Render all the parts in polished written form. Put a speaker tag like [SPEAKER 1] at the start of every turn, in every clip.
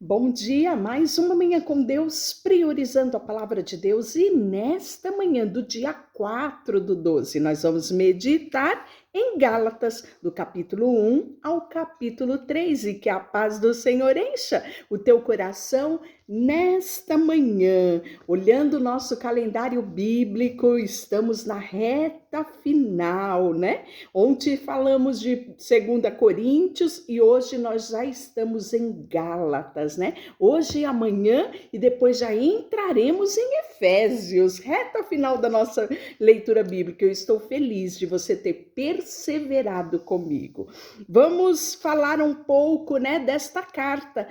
[SPEAKER 1] Bom dia, mais uma manhã com Deus, priorizando a palavra de Deus. E nesta manhã do dia 4/12, nós vamos meditar em Gálatas, do capítulo 1 ao capítulo 3. E que a paz do Senhor encha o teu coração nesta manhã. Olhando o nosso calendário bíblico, estamos na reta final, né? Ontem falamos de 2 Coríntios e hoje nós já estamos em Gálatas, né? Hoje e amanhã e depois já entraremos em Efésios, reta final da nossa leitura bíblica. Eu estou feliz de você ter perseverado comigo. Vamos falar um pouco, né, desta carta.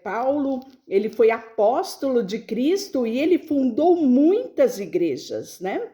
[SPEAKER 1] Paulo, ele foi apóstolo de Cristo e ele fundou muitas igrejas, né?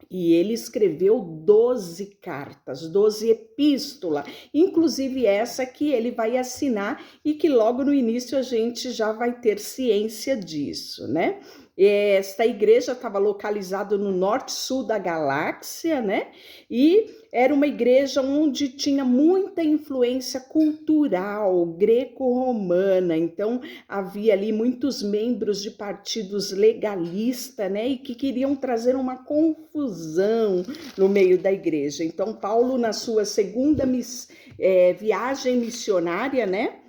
[SPEAKER 1] E ele escreveu 12 cartas, 12 epístolas, inclusive essa que ele vai assinar e que logo no início a gente já vai ter ciência disso, né? Esta igreja estava localizada no norte-sul da galáxia, né? E era uma igreja onde tinha muita influência cultural greco-romana, então havia ali muitos membros de partidos legalistas, né, e que queriam trazer uma confusão no meio da igreja. Então, Paulo, na sua segunda viagem missionária, né,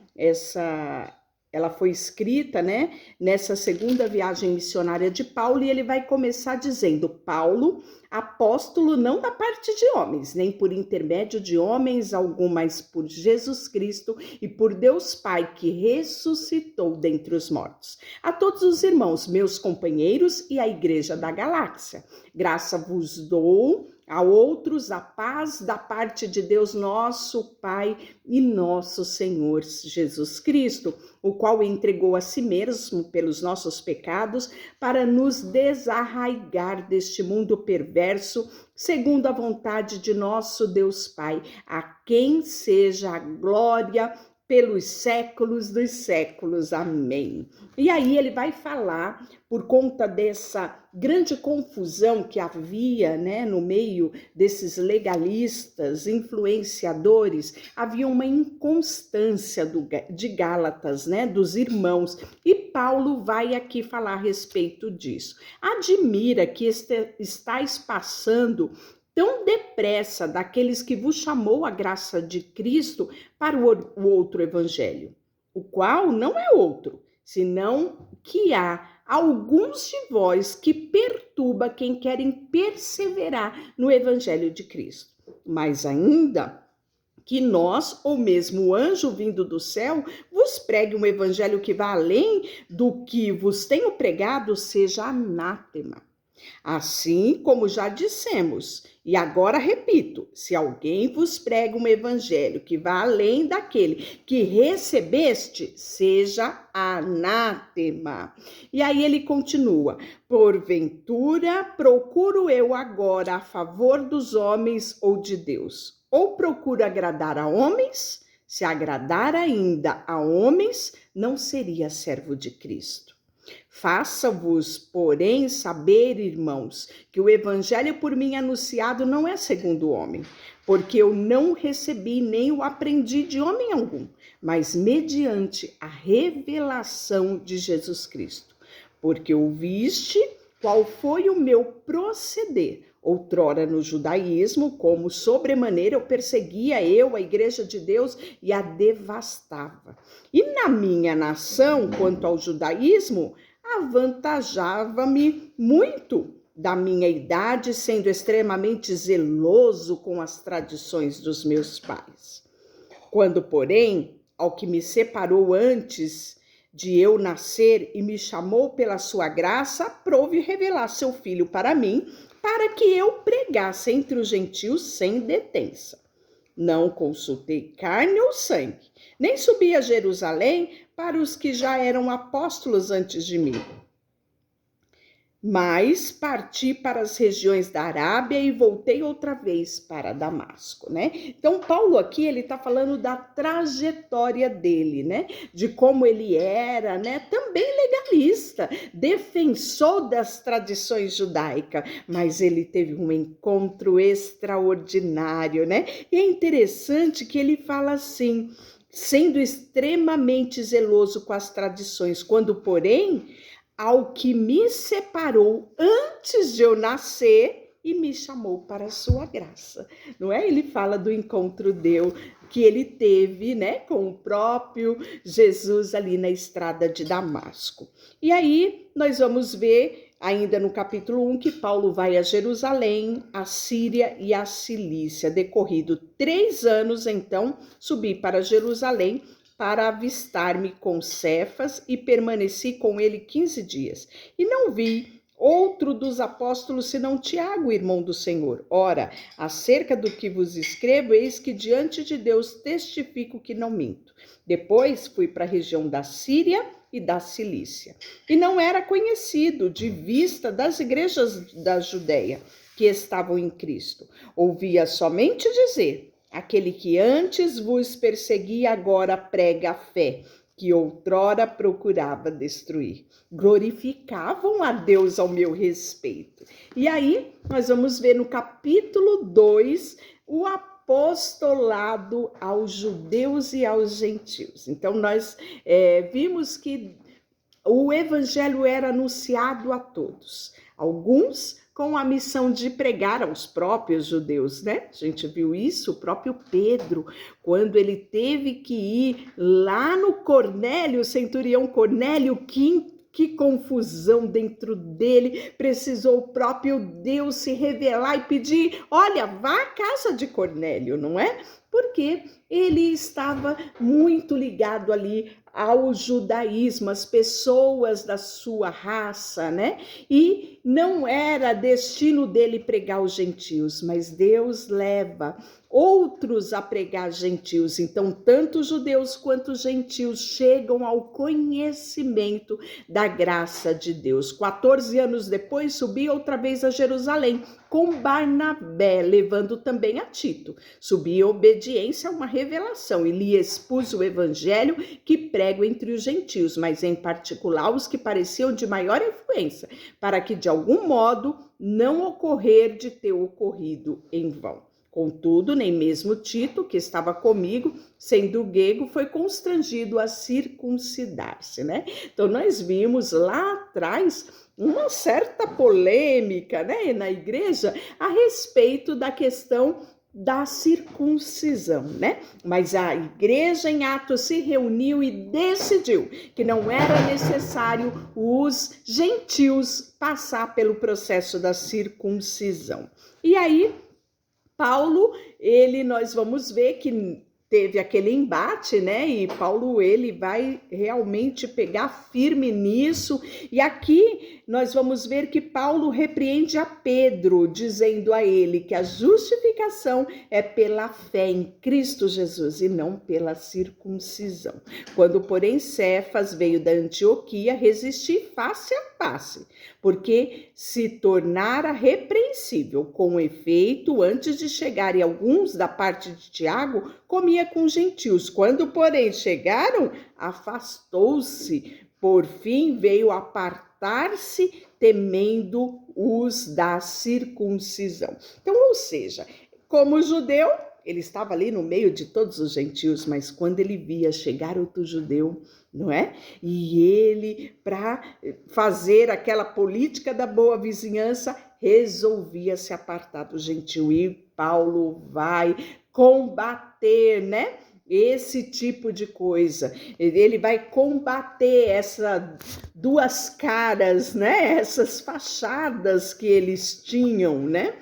[SPEAKER 1] ela foi escrita, né, nessa segunda viagem missionária de Paulo, e ele vai começar dizendo: Paulo, apóstolo não da parte de homens, nem por intermédio de homens algum, mas por Jesus Cristo e por Deus Pai, que ressuscitou dentre os mortos. A todos os irmãos, meus companheiros e a igreja da galáxia, graça vos dou, a outros a paz da parte de Deus nosso Pai e nosso Senhor Jesus Cristo, o qual entregou a si mesmo pelos nossos pecados para nos desarraigar deste mundo perverso, segundo a vontade de nosso Deus Pai, a quem seja a glória pelos séculos dos séculos. Amém. E aí ele vai falar, por conta dessa grande confusão que havia, né, no meio desses legalistas, influenciadores, havia uma inconstância de Gálatas, né, dos irmãos, e Paulo vai aqui falar a respeito disso. Admira que estáis passando tão depressa daqueles que vos chamou a graça de Cristo para o outro evangelho, o qual não é outro, senão que há alguns de vós que perturba quem querem perseverar no evangelho de Cristo. Mas ainda que nós, ou mesmo o anjo vindo do céu, vos pregue um evangelho que vá além do que vos tenho pregado, seja anátema. Assim como já dissemos, e agora repito, se alguém vos prega um evangelho que vá além daquele que recebeste, seja anátema. E aí ele continua: porventura procuro eu agora a favor dos homens ou de Deus? Ou procuro agradar a homens? Se agradar ainda a homens, não seria servo de Cristo. Faça-vos, porém, saber, irmãos, que o evangelho por mim anunciado não é segundo o homem, porque eu não recebi nem o aprendi de homem algum, mas mediante a revelação de Jesus Cristo. Porque ouviste qual foi o meu proceder. Outrora no judaísmo, como sobremaneira eu perseguia a igreja de Deus e a devastava. E na minha nação, quanto ao judaísmo, avantajava-me muito da minha idade, sendo extremamente zeloso com as tradições dos meus pais. Quando, porém, ao que me separou antes de eu nascer e me chamou pela sua graça, aprove revelar seu filho para mim, para que eu pregasse entre os gentios sem detença. Não consultei carne ou sangue, nem subi a Jerusalém para os que já eram apóstolos antes de mim, mas parti para as regiões da Arábia e voltei outra vez para Damasco, né? Então, Paulo aqui, ele está falando da trajetória dele, né? De como ele era, né? Também legalista, defensor das tradições judaicas, mas ele teve um encontro extraordinário, né? E é interessante que ele fala assim, sendo extremamente zeloso com as tradições, quando, porém, ao que me separou antes de eu nascer e me chamou para a sua graça, não é? Ele fala do encontro que ele teve, né, com o próprio Jesus ali na estrada de Damasco. E aí nós vamos ver ainda no capítulo 1 que Paulo vai a Jerusalém, a Síria e a Cilícia. Decorrido 3 anos, então, subi para Jerusalém para avistar-me com Cefas e permaneci com ele 15 dias. E não vi outro dos apóstolos senão Tiago, irmão do Senhor. Ora, acerca do que vos escrevo, eis que diante de Deus testifico que não minto. Depois fui para a região da Síria e da Cilícia. E não era conhecido de vista das igrejas da Judéia que estavam em Cristo. Ouvia somente dizer: aquele que antes vos perseguia, agora prega a fé, que outrora procurava destruir. Glorificavam a Deus ao meu respeito. E aí, nós vamos ver no capítulo 2, o apostolado aos judeus e aos gentios. Então, nós vimos que o evangelho era anunciado a todos. Alguns com a missão de pregar aos próprios judeus, né? A gente viu isso, o próprio Pedro, quando ele teve que ir lá no Cornélio, o centurião Cornélio, que confusão dentro dele, precisou o próprio Deus se revelar e pedir: olha, vá à casa de Cornélio, não é? Porque ele estava muito ligado ali ao judaísmo, as pessoas da sua raça, né? E não era destino dele pregar os gentios, mas Deus leva outros a pregar gentios. Então, tanto judeus quanto gentios chegam ao conhecimento da graça de Deus. 14 anos depois, subi outra vez a Jerusalém com Barnabé, levando também a Tito. Subi em obediência a uma revelação e lhe expus o evangelho que prego entre os gentios, mas em particular os que pareciam de maior influência, para que de algum modo não ocorrer de ter ocorrido em vão. Contudo, nem mesmo Tito, que estava comigo, sendo grego, foi constrangido a circuncidar-se, né? Então, nós vimos lá atrás uma certa polêmica, né, na igreja a respeito da questão da circuncisão, né? Mas a igreja em Atos se reuniu e decidiu que não era necessário os gentios passar pelo processo da circuncisão. E aí, Paulo, nós vamos ver que teve aquele embate, né? E Paulo, ele vai realmente pegar firme nisso. E aqui nós vamos ver que Paulo repreende a Pedro, dizendo a ele que a justificação é pela fé em Cristo Jesus e não pela circuncisão. Quando, porém, Cefas veio da Antioquia, resisti face a face, porque se tornara repreensível. Com efeito, antes de chegarem alguns da parte de Tiago, comia com gentios. Quando, porém, chegaram, afastou-se. Por fim, veio apartar-se, temendo os da circuncisão. Então, ou seja, como judeu, ele estava ali no meio de todos os gentios, mas quando ele via chegar outro judeu, não é? E ele, para fazer aquela política da boa vizinhança, resolvia se apartar do gentio. E Paulo vai combater, né? Esse tipo de coisa. Ele vai combater essas duas caras, né? Essas fachadas que eles tinham, né?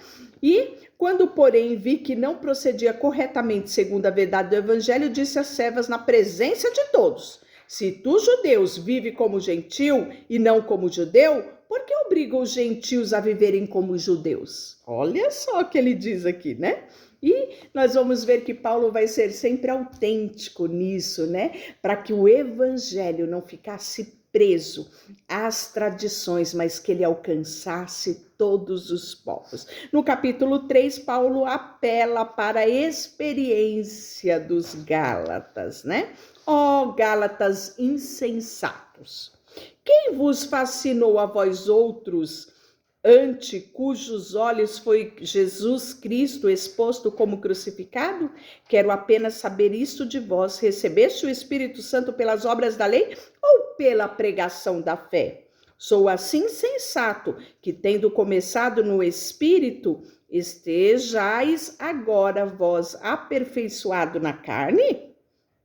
[SPEAKER 1] E quando, porém, vi que não procedia corretamente segundo a verdade do evangelho, disse a Cefas na presença de todos: se tu, judeus, vive como gentil e não como judeu, por que obriga os gentios a viverem como judeus? Olha só o que ele diz aqui, né? E nós vamos ver que Paulo vai ser sempre autêntico nisso, né? Para que o evangelho não ficasse preso às tradições, mas que ele alcançasse todos os povos. No capítulo 3, Paulo apela para a experiência dos Gálatas, né? Ó Gálatas insensatos, quem vos fascinou a vós outros, ante cujos olhos foi Jesus Cristo exposto como crucificado? Quero apenas saber isto de vós: recebeste o Espírito Santo pelas obras da lei ou pela pregação da fé? Sou assim sensato, que tendo começado no Espírito, estejais agora vós aperfeiçoado na carne?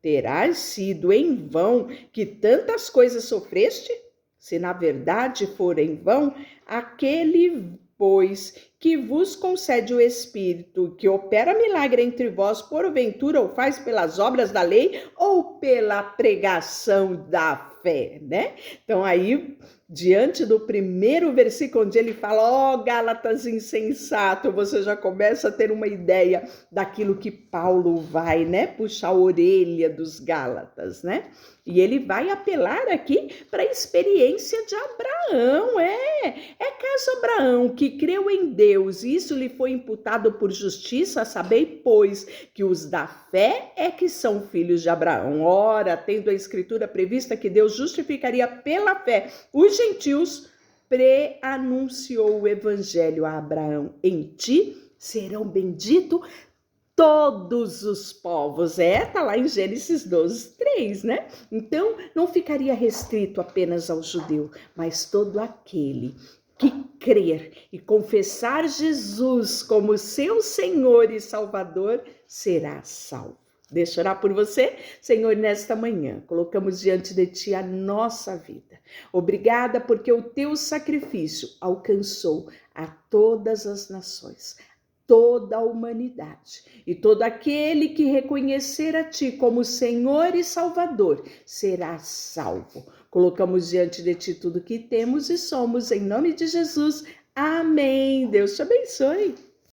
[SPEAKER 1] Terás sido em vão que tantas coisas sofreste? Se na verdade for em vão, aquele, pois, que vos concede o Espírito, que opera milagre entre vós, porventura o faz pelas obras da lei ou pela pregação da fé, né? Então aí, diante do primeiro versículo onde ele fala, ó Gálatas insensato, você já começa a ter uma ideia daquilo que Paulo vai, né, puxar a orelha dos Gálatas, né? E ele vai apelar aqui para a experiência de Abraão, é caso Abraão, que creu em Deus, e isso lhe foi imputado por justiça, sabei, pois, que os da fé é que são filhos de Abraão. Ora, tendo a escritura prevista que Deus justificaria pela fé os gentios, pré-anunciou o evangelho a Abraão: em ti serão benditos todos os povos. Tá lá em Gênesis 12:3, né? Então, não ficaria restrito apenas ao judeu, mas todo aquele que crer e confessar Jesus como seu Senhor e Salvador será salvo. Deixa eu orar por você. Senhor, nesta manhã, colocamos diante de Ti a nossa vida. Obrigada porque o Teu sacrifício alcançou a todas as nações, toda a humanidade, e todo aquele que reconhecer a Ti como Senhor e Salvador será salvo. Colocamos diante de Ti tudo que temos e somos, em nome de Jesus. Amém. Deus te abençoe.